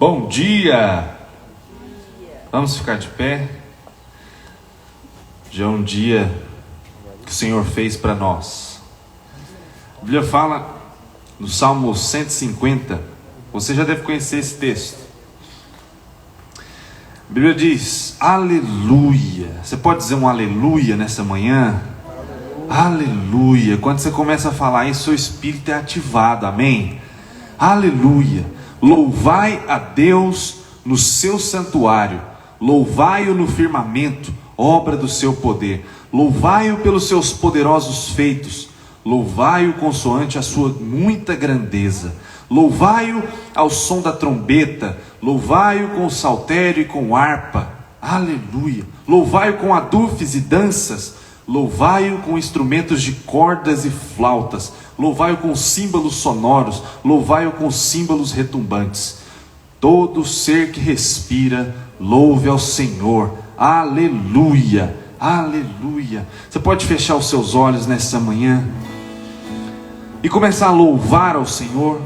Bom dia! Vamos ficar de pé. Já é um dia que o Senhor fez para nós. A Bíblia fala no Salmo 150. Você já deve conhecer esse texto. A Bíblia diz: aleluia. Você pode dizer um aleluia nessa manhã? Aleluia. Quando você começa a falar isso, seu espírito é ativado. Amém? Aleluia. Louvai a Deus no seu santuário, louvai-o no firmamento, obra do seu poder. Louvai-o pelos seus poderosos feitos, louvai-o consoante a sua muita grandeza. Louvai-o ao som da trombeta, louvai-o com o saltério e com harpa. Aleluia. Louvai-o com adufes e danças, louvai-o com instrumentos de cordas e flautas, louvai-o com símbolos sonoros, louvai-o com símbolos retumbantes. Todo ser que respira, louve ao Senhor. Aleluia, aleluia. Você pode fechar os seus olhos nessa manhã e começar a louvar ao Senhor,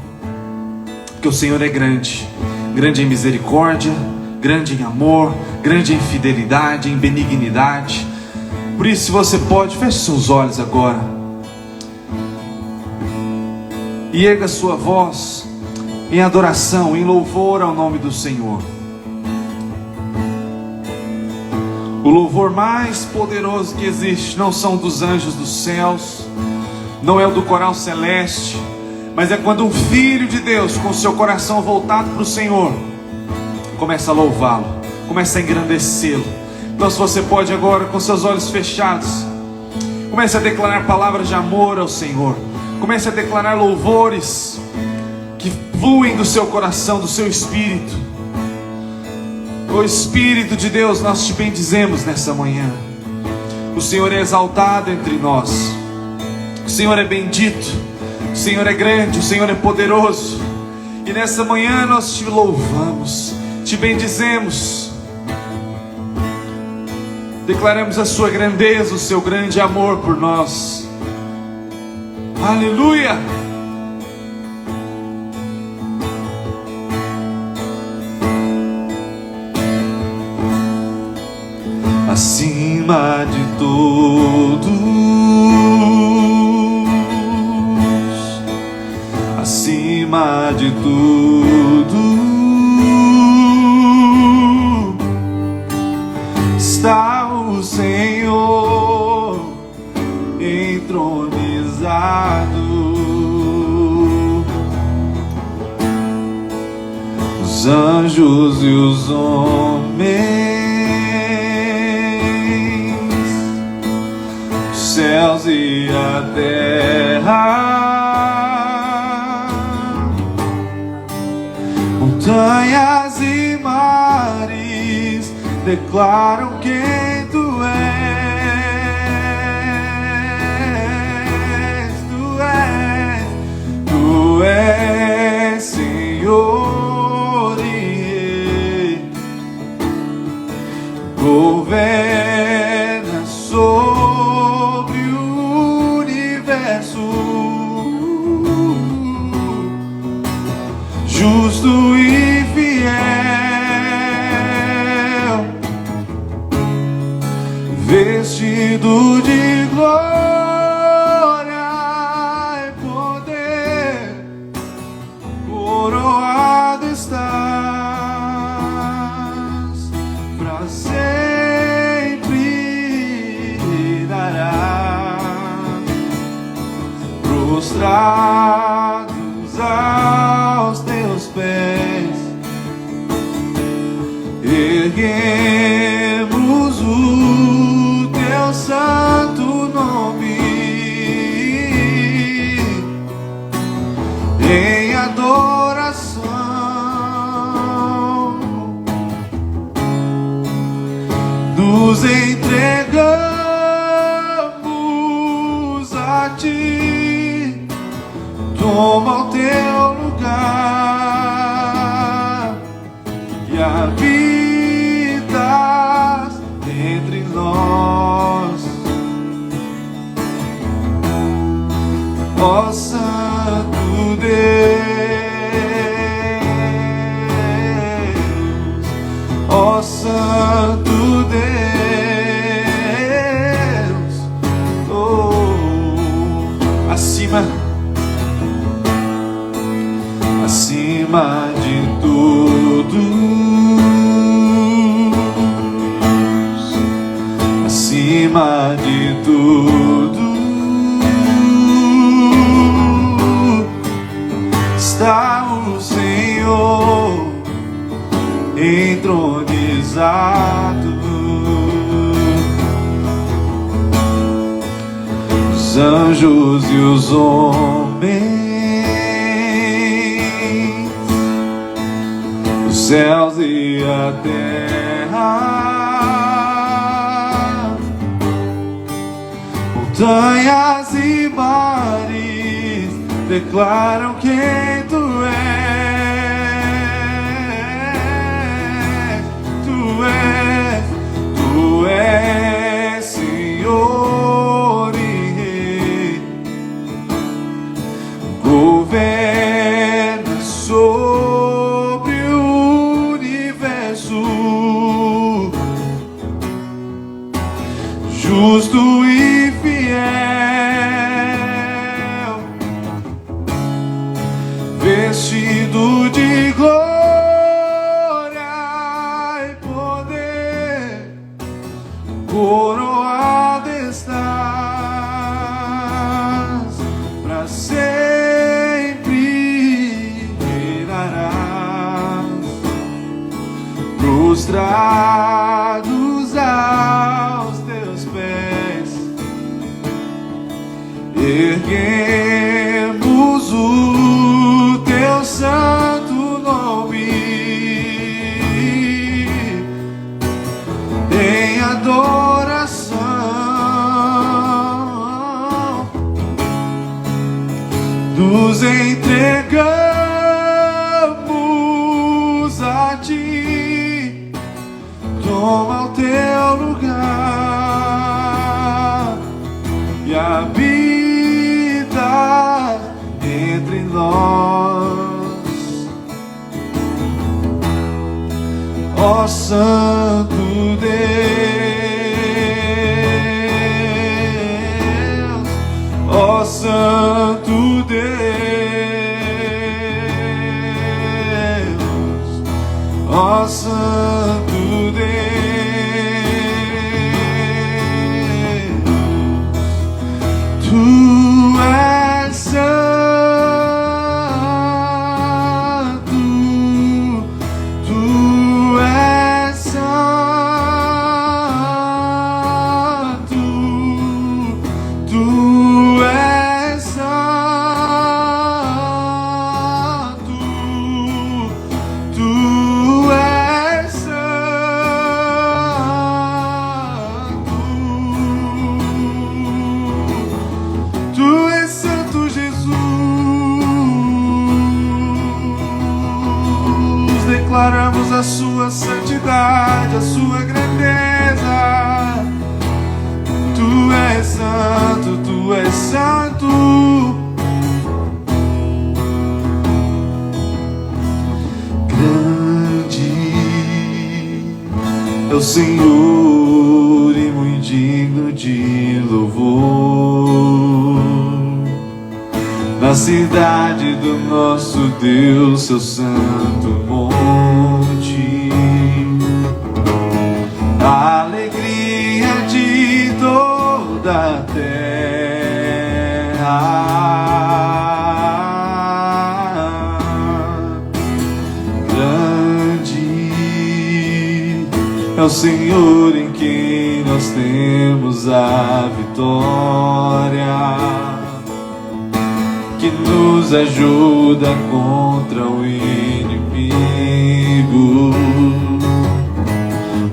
porque o Senhor é grande, grande em misericórdia, grande em amor, grande em fidelidade, em benignidade. Por isso, se você pode, feche seus olhos agora e erga sua voz em adoração, em louvor ao nome do Senhor. O louvor mais poderoso que existe não são dos anjos dos céus, não é o do coral celeste, mas é quando um filho de Deus, com seu coração voltado para o Senhor, começa a louvá-lo, começa a engrandecê-lo. Então, se você pode agora, com seus olhos fechados, comece a declarar palavras de amor ao Senhor. Comece a declarar louvores que fluem do seu coração, do seu espírito. O Espírito de Deus, nós te bendizemos nessa manhã. O Senhor é exaltado entre nós. O Senhor é bendito. O Senhor é grande. O Senhor é poderoso. E nessa manhã nós te louvamos, te bendizemos. Declaramos a sua grandeza, o seu grande amor por nós. Aleluia! Acima de todos, acima de tudo, está o Senhor entronizado. Os anjos e os homens, os céus e a terra, montanhas e mares declaram quem tu és. Tu és Senhor e Rei, governa sobre o universo, justo e fiel, vestido de glória e poder, coroado estás, para sempre reinarás, prostrados aos teus pés, erguemos o teu santo nome em adoração. Nos entregamos a ti, toma o teu lugar e habitas entre nós, ó Santo Deus. acima de tudo, acima de tudo, está o Senhor entronizado. Os anjos e os homens, os céus e a terra, montanhas e mares declaram quem tu és. Tu és Senhor e Rei, governa sobre o universo, justo e fiel, vestido de glória e poder, coroado estás, para sempre reinarás, prostrados aos teus pés, erguemos o teu santo nome em adoração, nos entregamos a ti, toma o teu lugar e habita entre nós, ó Santo Deus, ó Santo Deus, ó Santo Deus, tu és santo, tu és santo, tu és santo, tu és santo, tu és santo, Jesus. Declaramos a sua santidade, a sua grandeza. Tu és santo, tu és santo. Grande é o Senhor e muito digno de louvor. Na cidade do nosso Deus, seu santo monte, a alegria de toda a terra. Grande é o Senhor em quem nós temos a vitória, que nos ajuda contra o inimigo.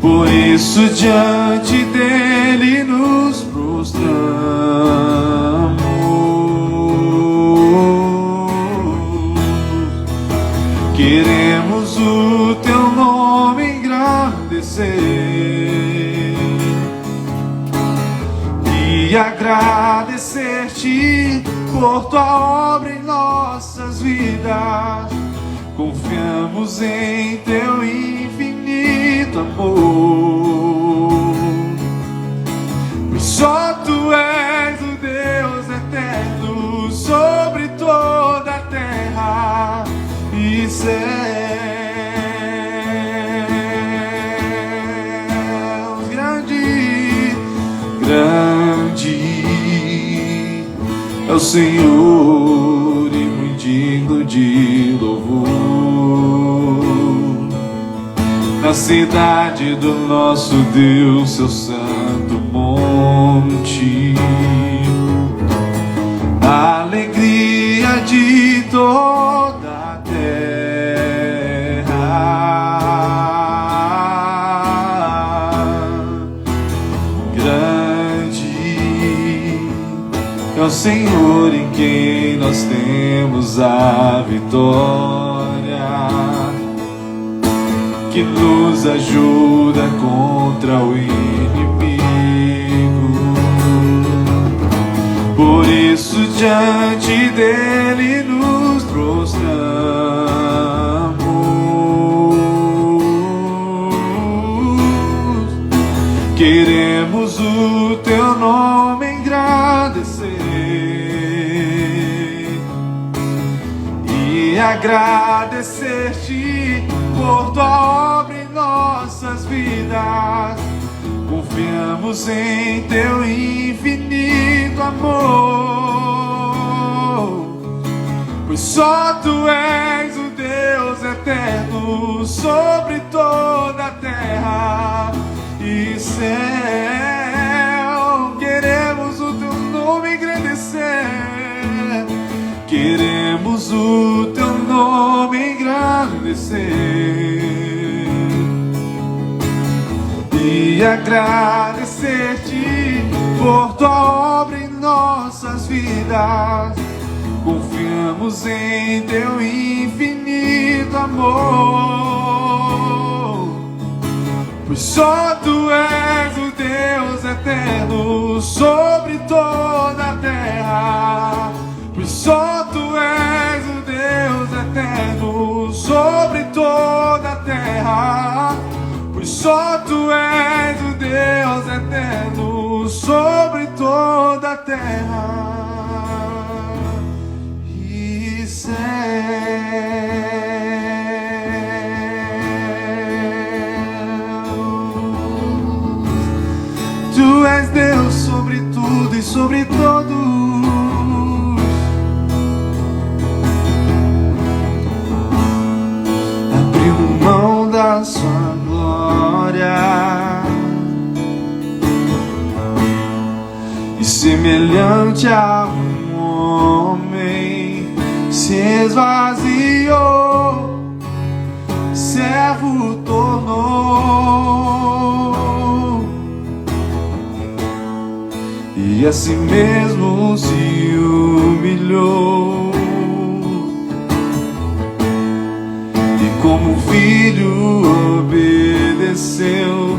Por isso diante dele nos prostramos, queremos o teu nome engrandecer e agradecer-te por tua obra em nossas vidas. Confiamos em teu infinito amor, pois só tu és o Deus eterno sobre toda a terra, e céus. Grande, grande é o Senhor e muito digno de louvor. Na cidade do nosso Deus, seu santo monte, a alegria de toda a terra. Grande é o Senhor em quem nós temos a vitória, que nos ajuda contra o inimigo. Por isso diante dele nos prostramos, queremos o teu nome engrandecer e agradecer-te por tua obra em nossas vidas. Confiamos em teu infinito amor, pois só tu és o Deus eterno sobre toda a terra e céu. Queremos o teu nome engrandecer, queremos o teu nome engrandecer e agradecer-te por tua obra em nossas vidas. Confiamos em teu infinito amor, pois só tu és o Deus eterno sobre toda a terra. Pois só tu és o Deus eterno sobre toda a terra. Pois só tu és o Deus eterno sobre toda a terra e céus. Tu és Deus sobre tudo e sobre todos. Abriu mão da sua glória e semelhante a um homem se esvaziou, servo tornou e a si mesmo se humilhou. Como filho obedeceu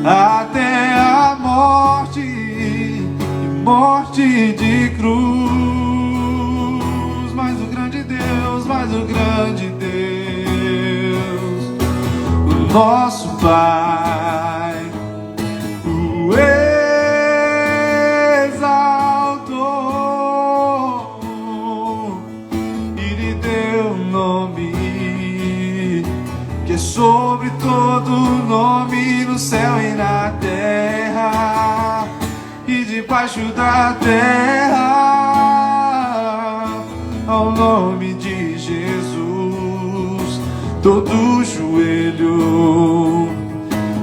até a morte, e morte de cruz. Mas o grande Deus, o nosso Pai, o exaltou e lhe deu um nome que é sobre todo nome no céu e na terra e debaixo da terra. Ao nome de Jesus todo joelho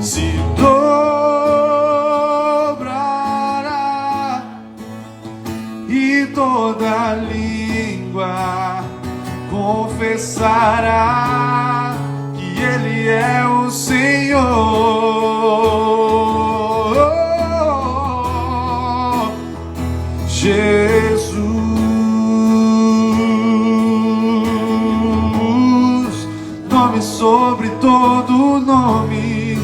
se dobrará e toda língua confessará que Ele é o Senhor. Jesus, nome sobre todo nome,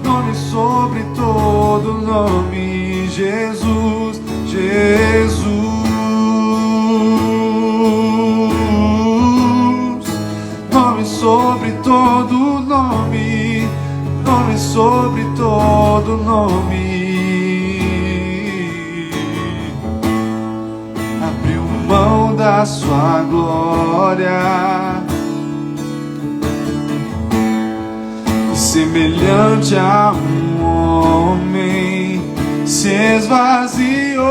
nome sobre todo nome. Jesus, Jesus, nome sobre todo nome, nome sobre todo nome. Abriu mão da sua glória semelhante a um homem, se esvaziou,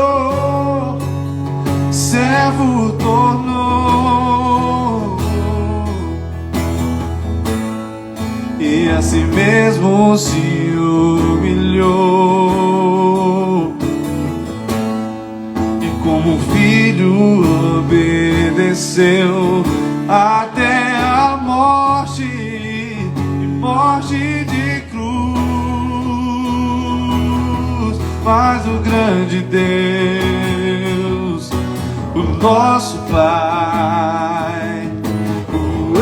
servo tornou, e a si mesmo se humilhou, e como filho obedeceu até a morte, e morte de cruz. Mas o grande Deus, o nosso Pai, o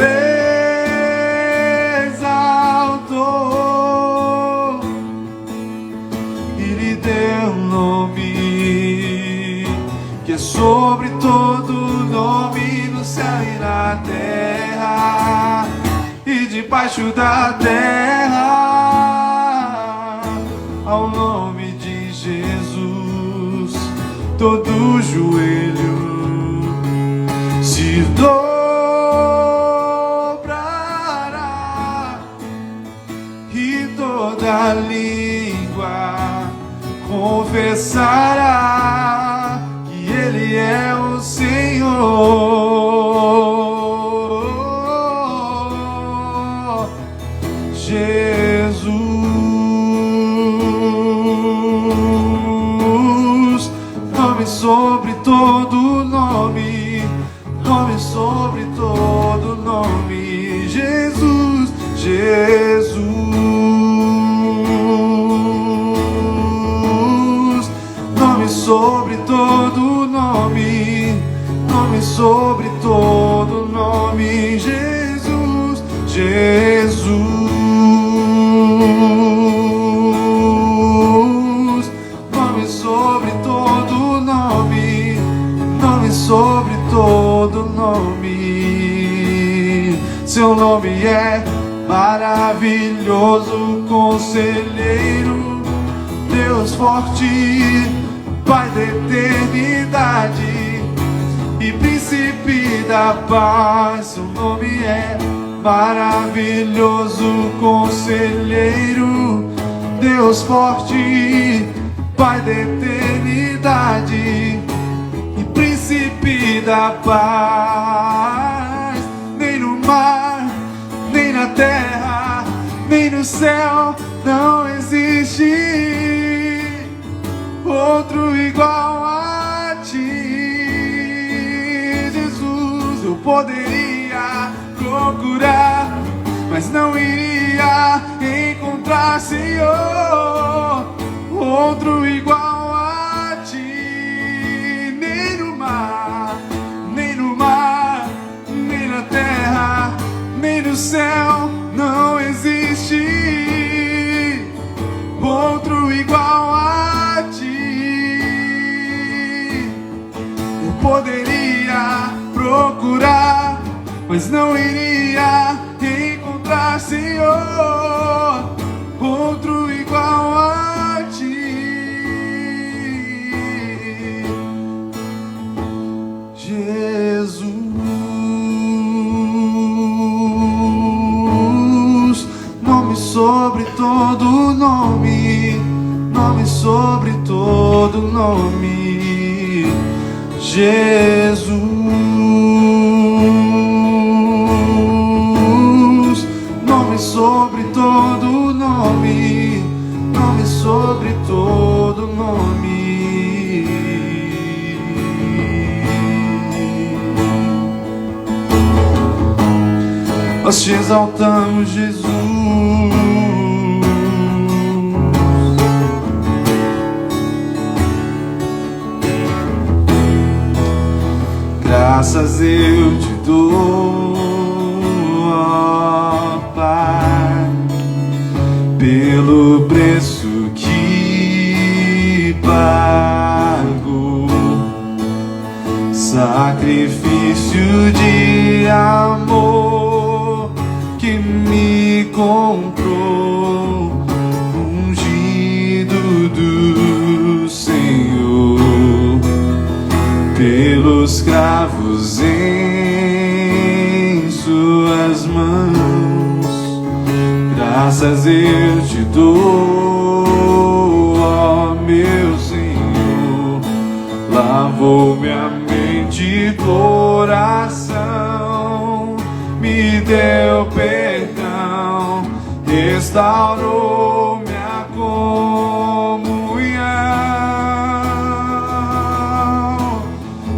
exaltou e lhe deu um nome que é sobre todo nome, no céu e na terra e debaixo da terra. Ao nome de Jesus todo joelho se dobrará e toda língua confessará que Ele é o Senhor. Jesus, nome sobre todo nome, nome sobre todo nome. Jesus, Jesus, nome sobre todo nome, nome sobre todo nome. Jesus, Jesus, nome sobre todo nome, nome sobre todo nome. Seu nome é maravilhoso, conselheiro, Deus forte, Pai da eternidade e príncipe da paz. Seu nome é maravilhoso, conselheiro, Deus forte, Pai da eternidade e príncipe da paz. Nem no mar, nem na terra, nem no céu não existe outro igual a ti, Jesus. Eu poderia procurar, mas não iria encontrar, Senhor, outro igual a ti. Nem no mar, nem no mar, nem na terra, nem no céu não existe outro igual a ti. Eu poderia procurar, mas não iria encontrar, Senhor, outro igual a ti. Jesus, nome sobre todo nome, nome sobre todo nome. Jesus, nome sobre todo nome, nome sobre todo nome. Nós te exaltamos, Jesus. Graças eu te dou, ó Pai, pelo preço que pago, sacrifício de amor que me comprou, ungido do Senhor, pelos cravos em suas mãos. Graças eu te dou, ó meu Senhor, lavou minha mente e coração, me deu perdão, restaurou minha comunhão.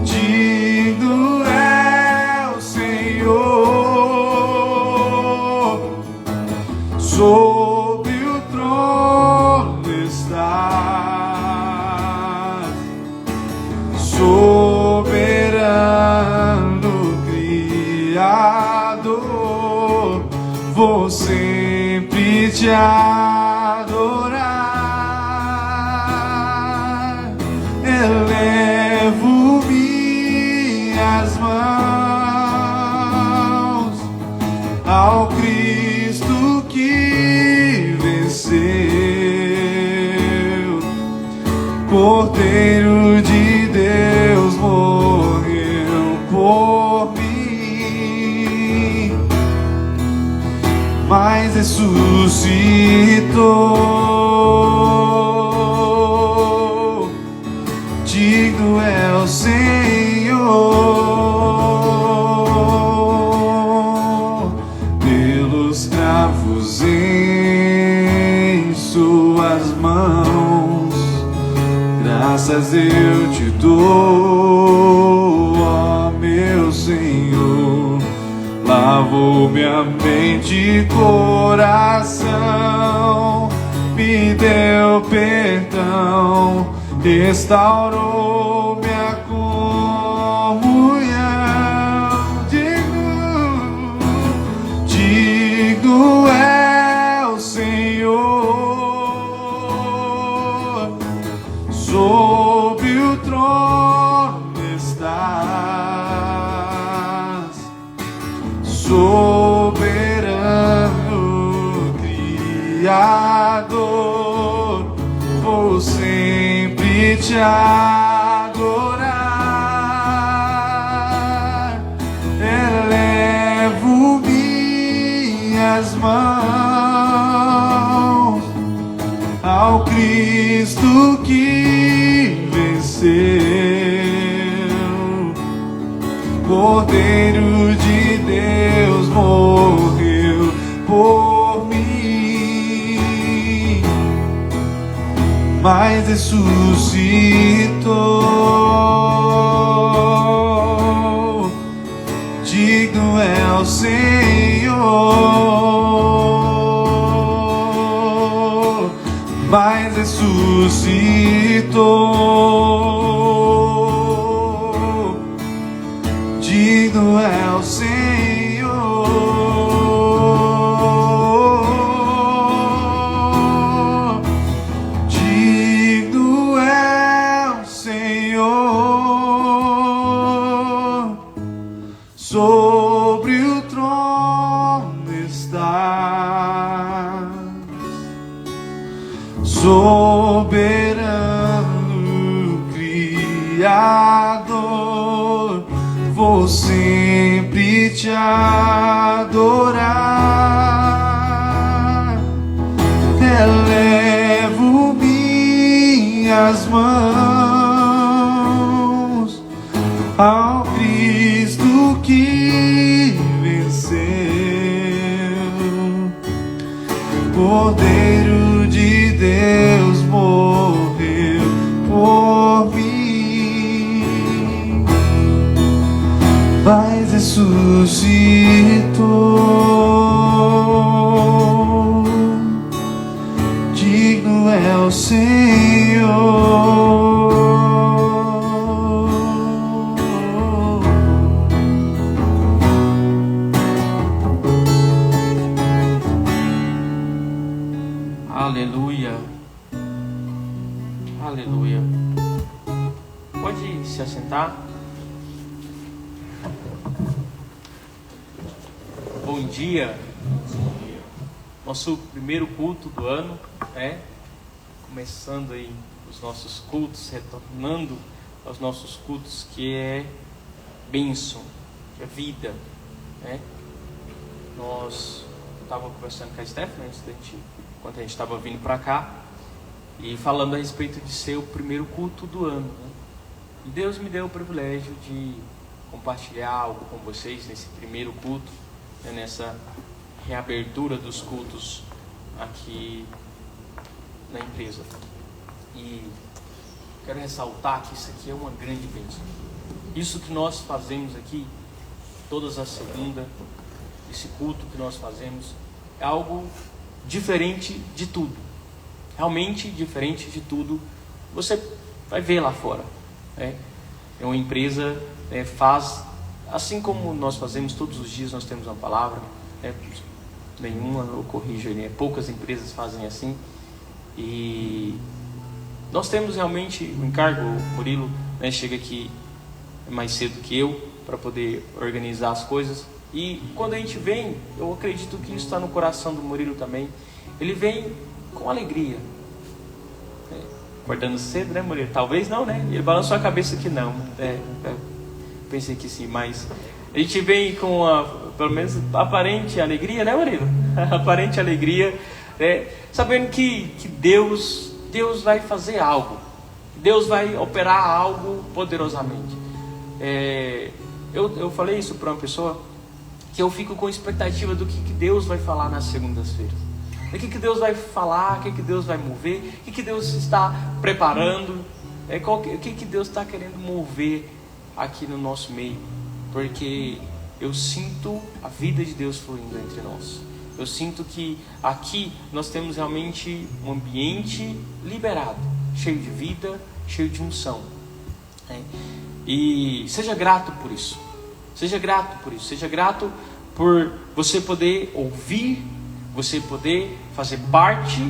Digno é o Senhor, sobre o trono estás, soberano Criador, vou sempre te adorar. Elevo minhas mãos ao Cristo que venceu, Cordeiro de Deus morreu por mim, mas ressuscitou. Digno é o Senhor, pelos cravos em suas mãos, graças eu te dou, ó meu Senhor, lavou minha mente e coração, me deu perdão, restaurou minha comunhão. Digno é o Senhor, sobre o trono estás, soberano Criador, vou sempre te adorar. Elevo minhas mãos ao Cristo que venceu, Cordeiro de Deus morreu por mim, mas ressuscitou. Digno é o Senhor, mas ressuscitou. Digno é o Senhor, digno é o Senhor, sobre o trono estás, soberano Criador, vou sempre te adorar. Elevo minhas mãos ao Cristo que venceu, Cordeiro de Deus morreu por mim, mas ressuscitou. Digno é o Senhor. Aleluia, aleluia. Pode se assentar. Bom dia. Nosso primeiro culto do ano, começando aí os nossos cultos, retornando aos nossos cultos, que é bênção, que é vida, Nós estava conversando com a Stephanie enquanto a gente estava vindo para cá, e falando a respeito de ser o primeiro culto do ano, né? E Deus me deu o privilégio de compartilhar algo com vocês nesse primeiro culto, né? Nessa reabertura dos cultos aqui na empresa. E quero ressaltar que isso aqui é uma grande bênção. Isso que nós fazemos aqui, todas as segundas, esse culto que nós fazemos, é algo diferente de tudo. Realmente diferente de tudo. Você vai ver lá fora, né? É uma empresa, faz assim como nós fazemos todos os dias. Nós temos uma palavra, né? Nenhuma, eu corrijo ele, poucas empresas fazem assim. E nós temos realmente o encargo. O Murilo, né, chega aqui mais cedo que eu para poder organizar as coisas. E quando a gente vem, eu acredito que isso está no coração do Murilo também. Ele vem com alegria, acordando cedo, né, Murilo? Talvez não, né? Ele balançou a cabeça que não. Pensei que sim, mas a gente vem com pelo menos aparente alegria, né, Murilo? Aparente alegria, sabendo que Deus vai fazer algo. Deus vai operar algo poderosamente. Eu falei isso para uma pessoa, que eu fico com expectativa do que Deus vai falar nas segundas-feiras. O que Deus vai falar, o que Deus vai mover, o que Deus está preparando, o que Deus está querendo mover aqui no nosso meio. Porque eu sinto a vida de Deus fluindo entre nós. Eu sinto que aqui nós temos realmente um ambiente liberado, cheio de vida, cheio de unção. E seja grato por isso. Seja grato por isso. Seja grato por você poder ouvir, você poder fazer parte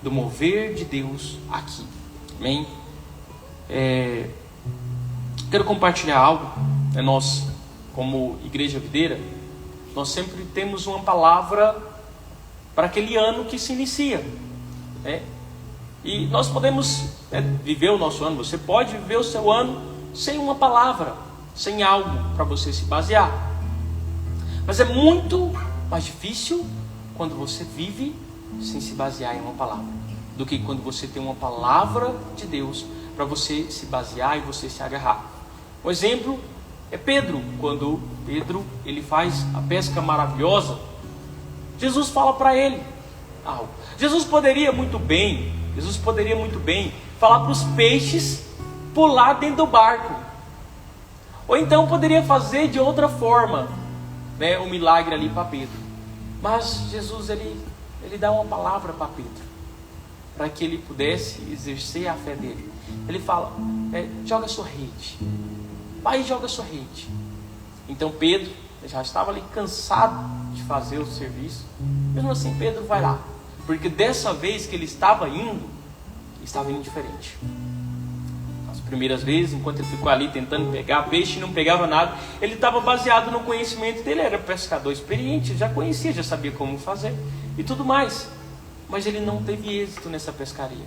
do mover de Deus aqui. Amém? Quero compartilhar algo. Nós, como Igreja Videira, nós sempre temos uma palavra para aquele ano que se inicia. E nós podemos viver o nosso ano. Você pode viver o seu ano sem uma palavra, sem algo para você se basear. Mas é muito mais difícil quando você vive sem se basear em uma palavra, do que quando você tem uma palavra de Deus para você se basear e você se agarrar. Um exemplo é Pedro. Quando Pedro ele faz a pesca maravilhosa, Jesus fala para ele algo. Jesus poderia muito bem falar para os peixes pular dentro do barco, ou então poderia fazer de outra forma, um milagre ali para Pedro. Mas Jesus ele dá uma palavra para Pedro, para que ele pudesse exercer a fé dele. Ele fala, joga sua rede, vai e joga sua rede. Então Pedro já estava ali cansado de fazer o serviço. Mesmo assim Pedro vai lá, porque dessa vez que ele estava indo diferente. As primeiras vezes, enquanto ele ficou ali tentando pegar peixe e não pegava nada, ele estava baseado no conhecimento dele. Era pescador experiente, já conhecia, já sabia como fazer e tudo mais. Mas ele não teve êxito nessa pescaria.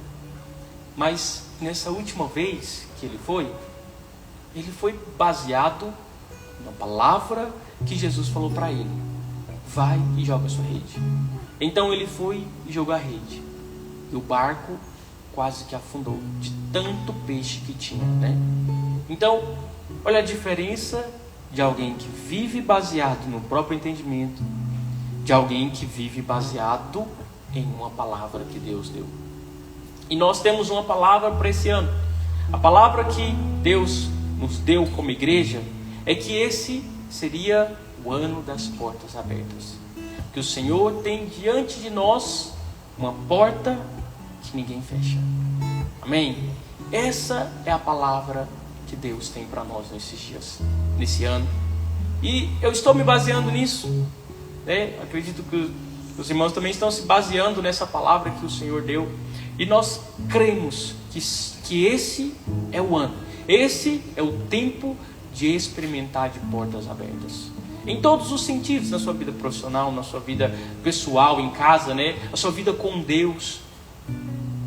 Mas nessa última vez que ele foi baseado na palavra que Jesus falou para ele: vai e joga a sua rede. Então ele foi e jogou a rede, e o barco quase que afundou de tanto peixe que tinha, Então, olha a diferença de alguém que vive baseado no próprio entendimento, de alguém que vive baseado em uma palavra que Deus deu. E nós temos uma palavra para esse ano. A palavra que Deus nos deu como igreja é que esse seria o ano das portas abertas. Que o Senhor tem diante de nós uma porta que ninguém fecha. Amém? Essa é a palavra que Deus tem para nós nesses dias, nesse ano. E eu estou me baseando nisso. Acredito que os irmãos também estão se baseando nessa palavra que o Senhor deu. E nós cremos que esse é o ano. Esse é o tempo de experimentar de portas abertas. Em todos os sentidos, na sua vida profissional, na sua vida pessoal, em casa, a sua vida com Deus.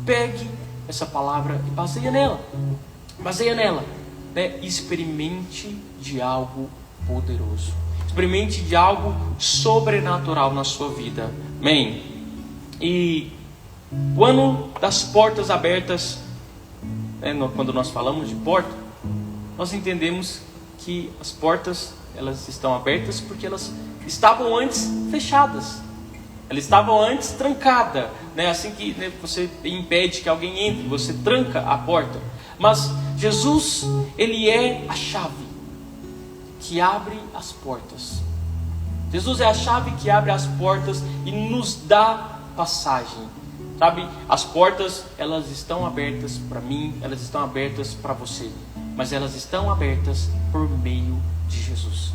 Pegue essa palavra e baseia nela, experimente de algo poderoso. experimente de algo sobrenatural na sua vida. Amém? E o ano das portas abertas, quando nós falamos de porta, nós entendemos que as portas, elas estão abertas porque elas estavam antes fechadas. Elas estavam antes trancadas, né? Assim que você impede que alguém entre, você tranca a porta. Mas Jesus, Ele é a chave que abre as portas. Jesus é a chave que abre as portas e nos dá passagem. Sabe, as portas, elas estão abertas para mim, elas estão abertas para você. Mas elas estão abertas por meio de Jesus.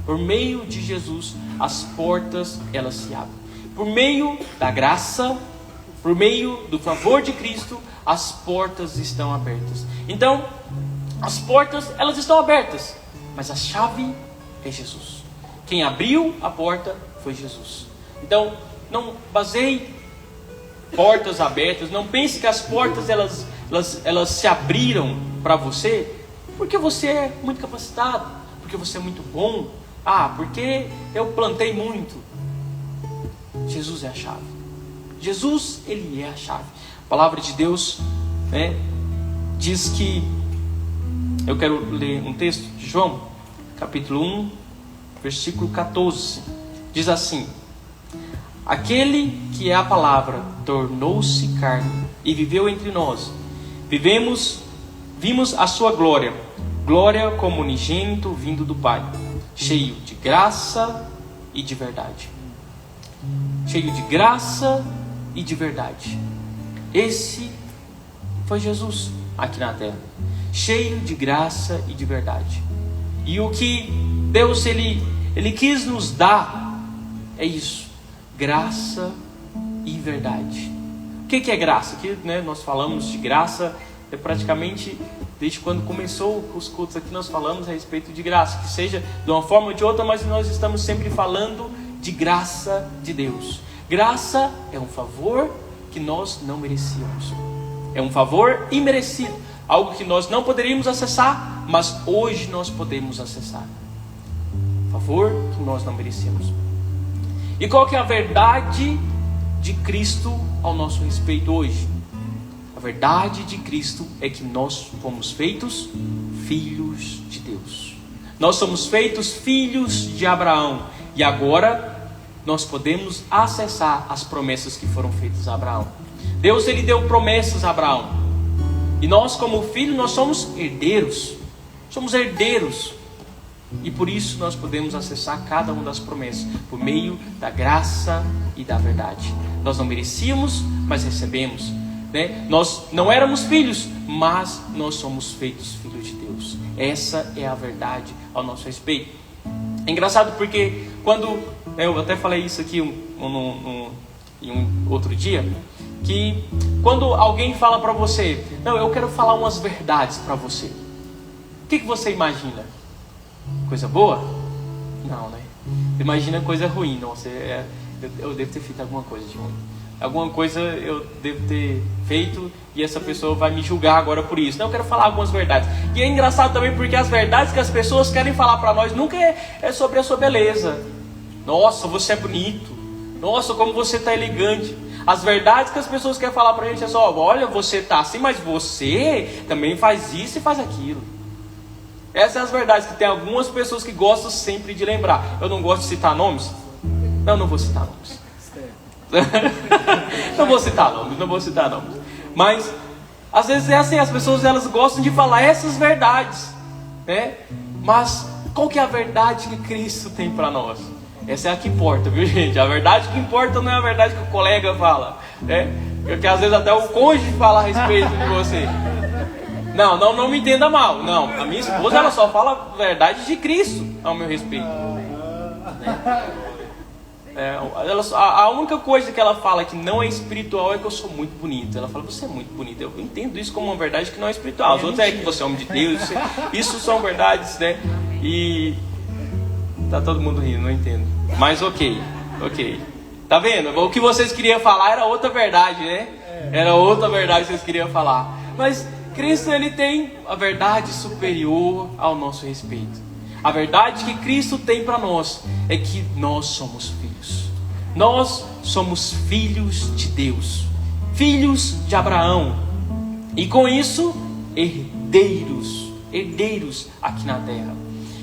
Por meio de Jesus, as portas, elas se abrem. Por meio da graça, por meio do favor de Cristo, as portas estão abertas. Então, as portas, elas estão abertas, mas a chave é Jesus. Quem abriu a porta foi Jesus. Então, não baseie portas abertas, não pense que as portas elas se abriram para você porque você é muito capacitado, porque você é muito bom, porque eu plantei muito. Jesus é a chave. Jesus, Ele é a chave. A palavra de Deus, diz que, eu quero ler um texto de João, capítulo 1, versículo 14, diz assim: aquele que é a palavra tornou-se carne e viveu entre nós. Vimos a sua glória, glória como unigênito vindo do Pai, cheio de graça e de verdade. Cheio de graça e de verdade. Esse foi Jesus aqui na terra, cheio de graça e de verdade. E o que Deus ele quis nos dar é isso: graça e verdade. O que é graça? Aqui, nós falamos de graça praticamente desde quando começou os cultos aqui. Nós falamos a respeito de graça, que seja de uma forma ou de outra, mas nós estamos sempre falando de graça de Deus. Graça é um favor que nós não merecíamos. É um favor imerecido, algo que nós não poderíamos acessar, mas hoje nós podemos acessar. Favor que nós não merecíamos. E qual que é a verdade de Cristo ao nosso respeito hoje? A verdade de Cristo é que nós fomos feitos filhos de Deus. Nós somos feitos filhos de Abraão. E agora nós podemos acessar as promessas que foram feitas a Abraão. Deus, Ele deu promessas a Abraão. E nós, como filhos, nós somos herdeiros. Somos herdeiros. E por isso nós podemos acessar cada uma das promessas por meio da graça e da verdade. Nós não merecíamos, mas recebemos, Nós não éramos filhos, mas nós somos feitos filhos de Deus. Essa é a verdade ao nosso respeito. É engraçado porque quando eu até falei isso aqui em um outro dia, que quando alguém fala para você: não, eu quero falar umas verdades para você, o que você imagina? Coisa boa? Não, Imagina coisa ruim. Nossa, eu devo ter feito alguma coisa de ruim. Alguma coisa eu devo ter feito e essa pessoa vai me julgar agora por isso. Não, eu quero falar algumas verdades. E é engraçado também porque as verdades que as pessoas querem falar para nós nunca é sobre a sua beleza. Nossa, você é bonito. Nossa, como você está elegante. As verdades que as pessoas querem falar para a gente é só: olha, você está assim, mas você também faz isso e faz aquilo. Essas são as verdades que tem algumas pessoas que gostam sempre de lembrar. Eu não gosto de citar nomes. Não vou citar nomes. Não vou citar nomes. Mas às vezes é assim, as pessoas elas gostam de falar essas verdades, Mas qual que é a verdade que Cristo tem para nós? Essa é a que importa, viu, gente? A verdade que importa não é a verdade que o colega fala, Porque às vezes até o cônjuge fala a respeito de você. Não me entenda mal. Não, a minha esposa ela só fala a verdade de Cristo ao meu respeito. A única coisa que ela fala que não é espiritual é que eu sou muito bonito. Ela fala: você é muito bonito. Eu entendo isso como uma verdade que não é espiritual. As outras é que você é homem de Deus. Isso são verdades, E tá todo mundo rindo, não entendo. Mas ok. Tá vendo? O que vocês queriam falar era outra verdade, Era outra verdade que vocês queriam falar. Mas Cristo, Ele tem a verdade superior ao nosso respeito. A verdade que Cristo tem para nós é que nós somos filhos. Nós somos filhos de Deus, filhos de Abraão, e com isso, herdeiros aqui na terra.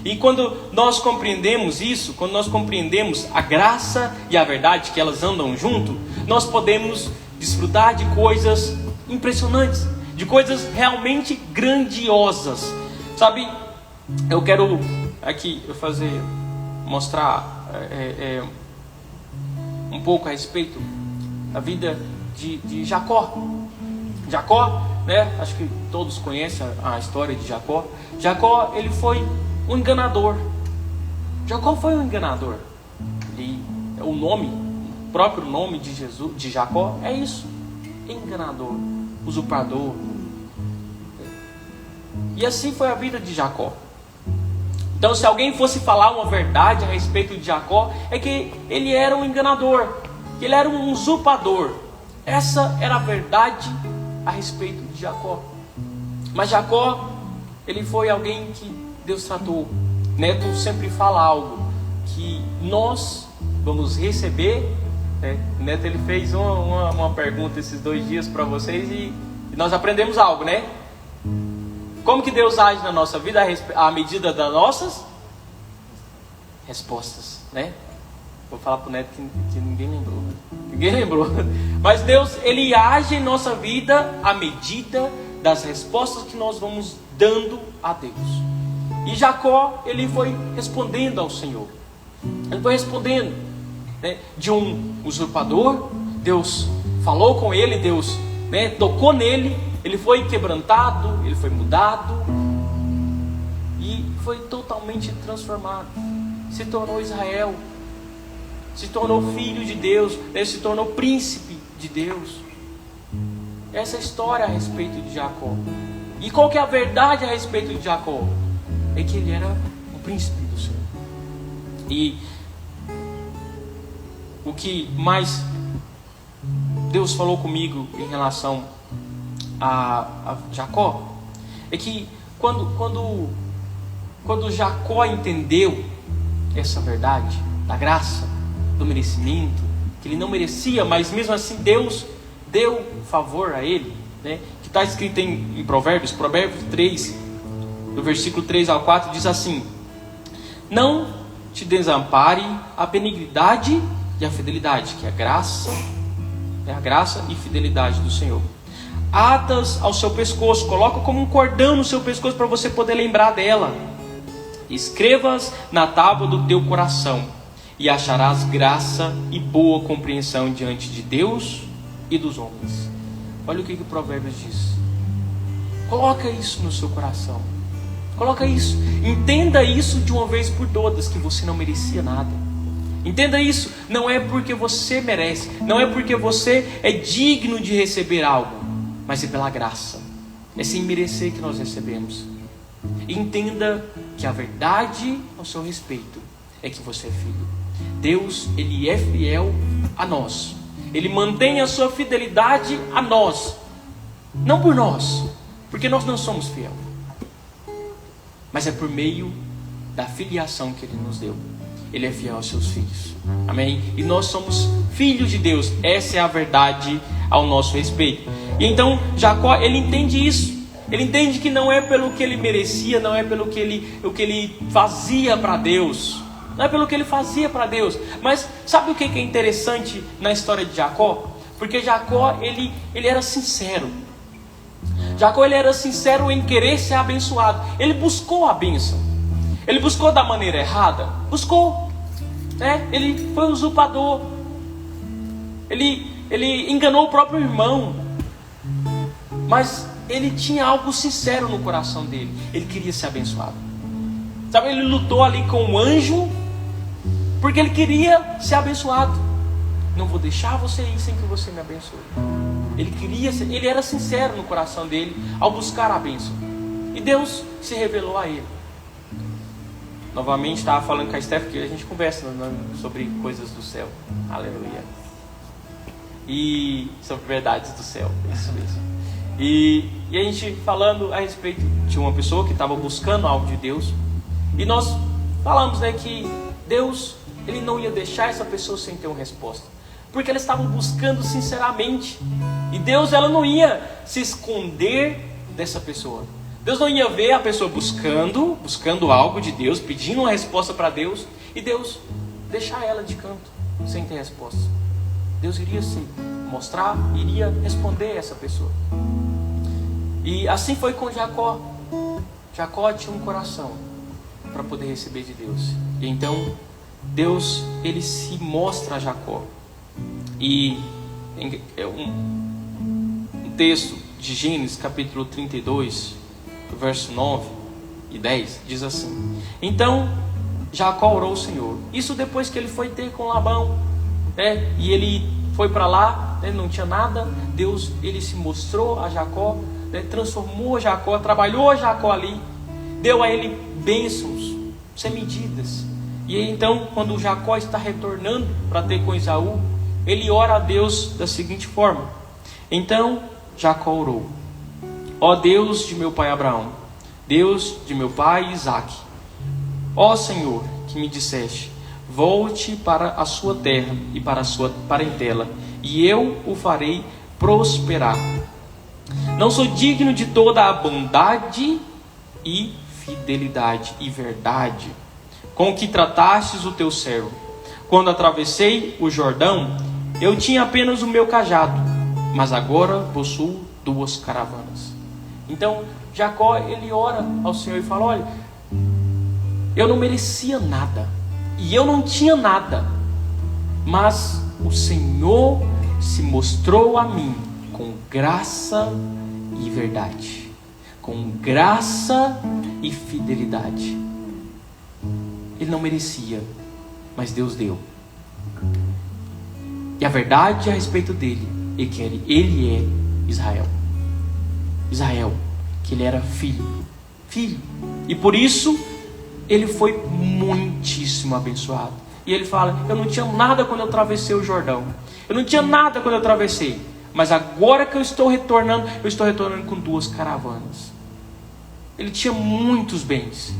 E quando nós compreendemos isso, quando nós compreendemos a graça e a verdade, que elas andam junto, nós podemos desfrutar de coisas impressionantes, de coisas realmente grandiosas. Sabe, eu quero aqui mostrar um pouco a respeito da vida de Jacó. Jacó, né? Acho que todos conhecem a história de Jacó. Jacó, ele foi um enganador. Jacó foi um enganador. O próprio nome de Jacó é isso: enganador, usurpador. E assim foi a vida de Jacó. Então, se alguém fosse falar uma verdade a respeito de Jacó, é que ele era um enganador, que ele era um usurpador. Essa era a verdade a respeito de Jacó. Mas Jacó, ele foi alguém que Deus tratou. Neto sempre fala algo, que nós vamos receber, né? Neto, ele fez uma pergunta esses 2 dias para vocês e nós aprendemos algo, né? Como que Deus age na nossa vida à medida das nossas respostas, né? Vou falar para o Neto que ninguém lembrou. Mas Deus, ele age em nossa vida à medida das respostas que nós vamos dando a Deus. E Jacó, ele foi respondendo ao Senhor. Ele foi respondendo, né, de um usurpador. Deus falou com ele, Deus, né, tocou nele. Ele foi quebrantado, ele foi mudado e foi totalmente transformado. Se tornou Israel, se tornou filho de Deus, né? Se tornou príncipe de Deus. Essa é a história a respeito de Jacó. E qual que é a verdade a respeito de Jacó? É que ele era um príncipe do Senhor. E o que mais Deus falou comigo em relação a Jacó é que quando Jacó entendeu essa verdade da graça, do merecimento, que ele não merecia, mas mesmo assim Deus deu favor a ele, né? Que está escrito em Provérbios 3, do versículo 3 ao 4, diz assim: não te desampare a benignidade e a fidelidade, que é a graça e fidelidade do Senhor. Atas ao seu pescoço, coloca como um cordão no seu pescoço para você poder lembrar dela. Escrevas na tábua do teu coração, e acharás graça e boa compreensão diante de Deus e dos homens. Olha o que o Provérbios diz. Coloca isso no seu coração. Coloca isso. Entenda isso de uma vez por todas, que você não merecia nada. Entenda isso. Não é porque você merece, não é porque você é digno de receber algo, mas é pela graça. É sem merecer que nós recebemos. Entenda que a verdade ao seu respeito é que você é filho. Deus, ele é fiel a nós. Ele mantém a sua fidelidade a nós. Não por nós, porque nós não somos fiel, mas é por meio da filiação que ele nos deu. Ele é fiel aos seus filhos. Amém? E nós somos filhos de Deus. Essa é a verdade ao nosso respeito. E então Jacó, ele entende isso. Ele entende que não é pelo que ele merecia, não é pelo que ele fazia para Deus. Não é pelo que ele fazia para Deus. Mas sabe o que é interessante na história de Jacó? Porque Jacó, ele era sincero. Jacó, ele era sincero em querer ser abençoado. Ele buscou a bênção. Ele buscou da maneira errada? Buscou, né? Ele foi usurpador. Ele enganou o próprio irmão. Mas ele tinha algo sincero no coração dele. Ele queria ser abençoado. Sabe, ele lutou ali com o anjo, porque ele queria ser abençoado. Não vou deixar você ir sem que você me abençoe. Ele era sincero no coração dele ao buscar a bênção. E Deus se revelou a ele. Novamente estava falando com a Steph, que a gente conversa sobre coisas do céu. Aleluia. E sobre verdades do céu. Isso mesmo. E a gente falando a respeito de uma pessoa que estava buscando algo de Deus. E nós falamos, né, que Deus, Ele não ia deixar essa pessoa sem ter uma resposta, porque eles estavam buscando sinceramente, e Deus, ela não ia se esconder dessa pessoa. Deus não ia ver a pessoa buscando algo de Deus, pedindo uma resposta para Deus, e Deus deixar ela de canto, sem ter resposta. Deus iria se mostrar, iria responder essa pessoa. E assim foi com Jacó. Jacó tinha um coração para poder receber de Deus. E então Deus, ele se mostra a Jacó. E é um texto de Gênesis capítulo 32, verso 9 e 10, diz assim: então Jacó orou ao Senhor. Isso depois que ele foi ter com Labão, né? E ele foi para lá, né? Não tinha nada. Deus, ele se mostrou a Jacó, né? Transformou Jacó, trabalhou Jacó ali, deu a ele bênçãos sem medidas. E então, quando Jacó está retornando para ter com Esaú, ele ora a Deus da seguinte forma: então Jacó orou: ó Deus de meu pai Abraão, Deus de meu pai Isaque, ó Senhor, que me disseste: volte para a sua terra e para a sua parentela, e eu o farei prosperar. Não sou digno de toda a bondade e fidelidade e verdade com que tratastes o teu servo. Quando atravessei o Jordão, eu tinha apenas o meu cajado, mas agora possuo 2 caravanas. Então Jacó, ele ora ao Senhor e fala: olha, eu não merecia nada, e eu não tinha nada, mas o Senhor se mostrou a mim com graça e verdade, com graça e fidelidade. Ele não merecia, mas Deus deu. E a verdade a respeito dele é que ele é Israel. Israel, que ele era filho. E por isso ele foi muitíssimo abençoado. E ele fala: eu não tinha nada quando eu atravessei o Jordão, eu não tinha nada quando eu atravessei, mas agora que eu estou retornando com 2 caravanas. Ele tinha muitos bens,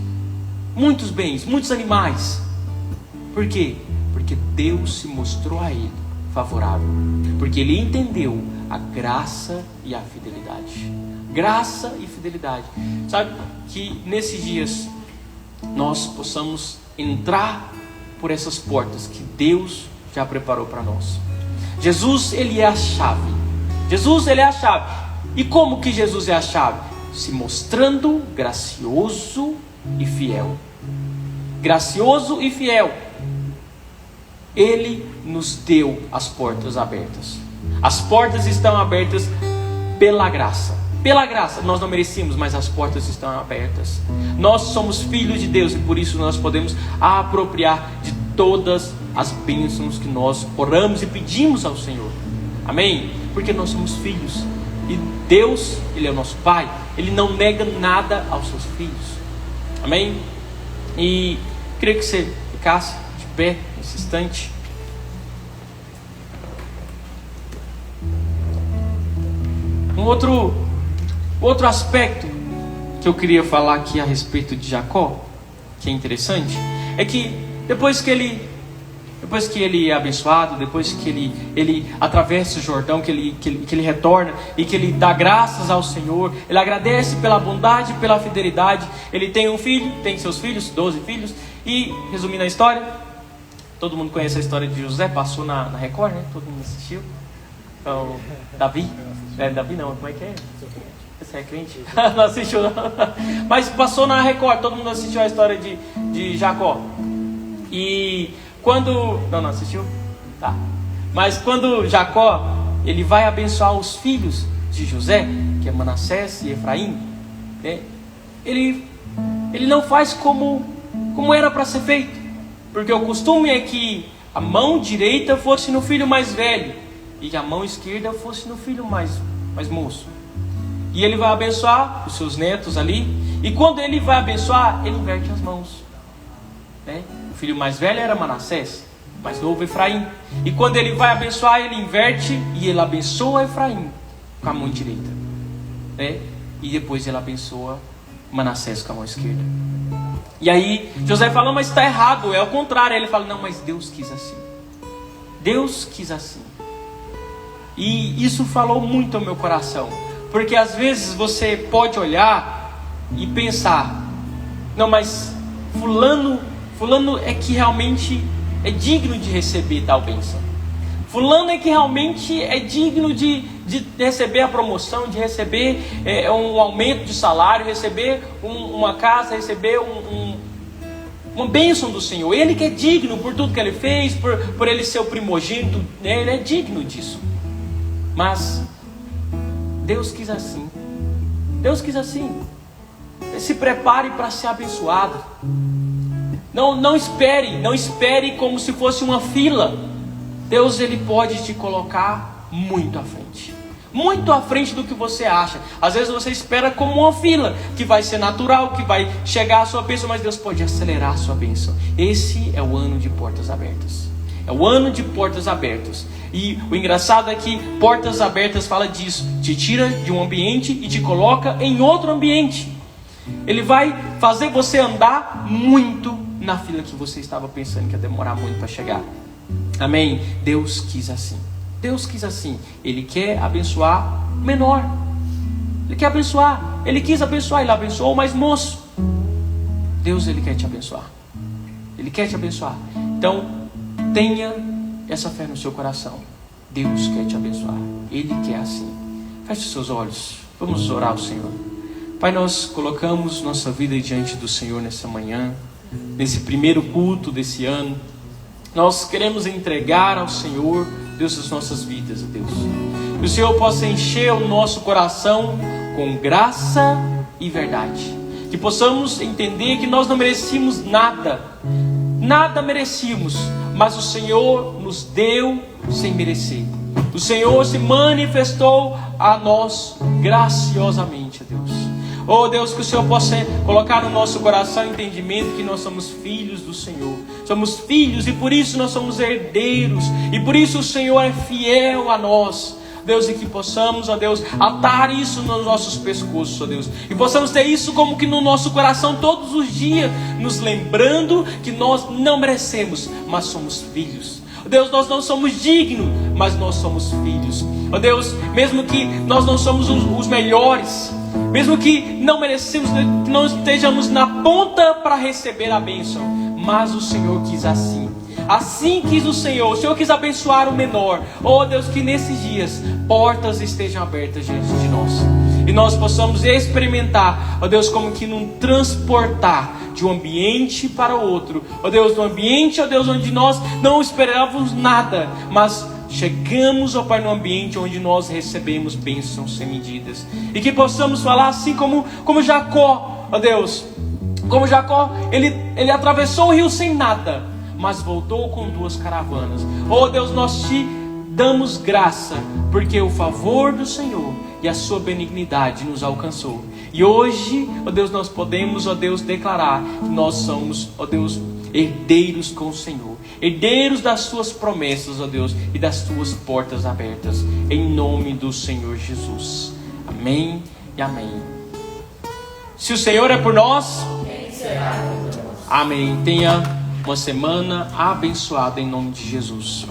muitos animais. Por quê? Porque Deus se mostrou a ele favorável, porque ele entendeu a graça e a fidelidade. Graça e fidelidade. Sabe, que nesses dias nós possamos entrar por essas portas que Deus já preparou para nós. Jesus, ele é a chave. Jesus, ele é a chave. E como que Jesus é a chave? Se mostrando gracioso e fiel. Gracioso e fiel. Ele nos deu as portas abertas. As portas estão abertas pela graça. Pela graça, nós não merecíamos, mas as portas estão abertas. Nós somos filhos de Deus e por isso nós podemos apropriar de todas as bênçãos que nós oramos e pedimos ao Senhor. Amém? Porque nós somos filhos. E Deus, ele é o nosso Pai. Ele não nega nada aos seus filhos. Amém? E queria que você ficasse de pé nesse instante. Um outro aspecto que eu queria falar aqui a respeito de Jacó, que é interessante, é que depois que ele é abençoado, depois que ele atravessa o Jordão, que ele retorna e que ele dá graças ao Senhor, ele agradece pela bondade e pela fidelidade. Ele tem um filho, tem seus filhos, 12 filhos. E resumindo a história, todo mundo conhece a história de José, passou na Record, né? Todo mundo assistiu. Então, Davi não, como é que é? Você é crente? Não assistiu não. Mas passou na Record, todo mundo assistiu a história de Jacó. E quando... Não assistiu? Tá. Mas quando Jacó, ele vai abençoar os filhos de José, que é Manassés e Efraim, né? Ele não faz como era para ser feito. Porque o costume é que a mão direita fosse no filho mais velho e a mão esquerda fosse no filho mais moço. E ele vai abençoar os seus netos ali. E quando ele vai abençoar, ele inverte as mãos, né? O filho mais velho era Manassés, mais novo Efraim. E quando ele vai abençoar, ele inverte e ele abençoa Efraim com a mão direita, né? E depois ele abençoa Manassés com a mão esquerda. E aí José fala, mas está errado, é o contrário. Aí ele fala, não, mas Deus quis assim. Deus quis assim. E isso falou muito ao meu coração. Porque às vezes você pode olhar e pensar, não, mas fulano é que realmente é digno de receber tal bênção. Fulano é que realmente é digno de receber a promoção, de receber um aumento de salário, receber uma casa, receber uma bênção do Senhor. Ele que é digno por tudo que ele fez, por ele ser o primogênito, né? Ele é digno disso. Mas Deus quis assim. Deus quis assim. Se prepare para ser abençoado. Não espere como se fosse uma fila. Deus, ele pode te colocar muito à frente. Muito à frente do que você acha. Às vezes você espera como uma fila, que vai ser natural, que vai chegar a sua bênção, mas Deus pode acelerar a sua bênção. Esse é o ano de portas abertas. É o ano de portas abertas. E o engraçado é que portas abertas fala disso. Te tira de um ambiente e te coloca em outro ambiente. Ele vai fazer você andar muito na fila que você estava pensando que ia demorar muito para chegar. Amém? Deus quis assim. Deus quis assim. Ele quer abençoar o menor. Ele quer abençoar. Ele quis abençoar. Ele abençoou o mais moço. Deus, ele quer te abençoar. Ele quer te abençoar. Então, tenha essa fé no seu coração. Deus quer te abençoar. Ele quer assim. Feche os seus olhos. Vamos orar ao Senhor. Pai, nós colocamos nossa vida diante do Senhor nessa manhã, nesse primeiro culto desse ano. Nós queremos entregar ao Senhor, Deus, as nossas vidas, Deus. Que o Senhor possa encher o nosso coração com graça e verdade. Que possamos entender que nós não merecíamos nada. Nada merecíamos, mas o Senhor nos deu sem merecer. O Senhor se manifestou a nós graciosamente, Deus. Oh Deus, que o Senhor possa colocar no nosso coração o entendimento que nós somos filhos do Senhor. Somos filhos e por isso nós somos herdeiros. E por isso o Senhor é fiel a nós. Deus, e que possamos, ó Deus, atar isso nos nossos pescoços, ó Deus. E possamos ter isso como que no nosso coração todos os dias, nos lembrando que nós não merecemos, mas somos filhos. Deus, nós não somos dignos, mas nós somos filhos. Ó Deus, mesmo que nós não somos os melhores, mesmo que não merecemos, que não estejamos na ponta para receber a bênção, mas o Senhor quis assim. Assim quis o Senhor quis abençoar o menor. Oh Deus, que nesses dias portas estejam abertas diante de nós. E nós possamos experimentar, ó Deus, como que num transportar de um ambiente para o outro. Ó Deus, de um ambiente, ó Deus, onde nós não esperávamos nada, mas chegamos, ó Pai, num ambiente onde nós recebemos bênçãos sem medidas. E que possamos falar assim como Jacó, ó Deus. Como Jacó, ele atravessou o rio sem nada, mas voltou com 2 caravanas. Oh Deus, nós te damos graça, porque o favor do Senhor e a sua benignidade nos alcançou. E hoje, ó Deus, nós podemos, ó Deus, declarar que nós somos, ó Deus, herdeiros com o Senhor. Herdeiros das suas promessas, ó Deus, e das suas portas abertas. Em nome do Senhor Jesus. Amém e amém. Se o Senhor é por nós, quem será por nós? Amém. Tenha uma semana abençoada em nome de Jesus.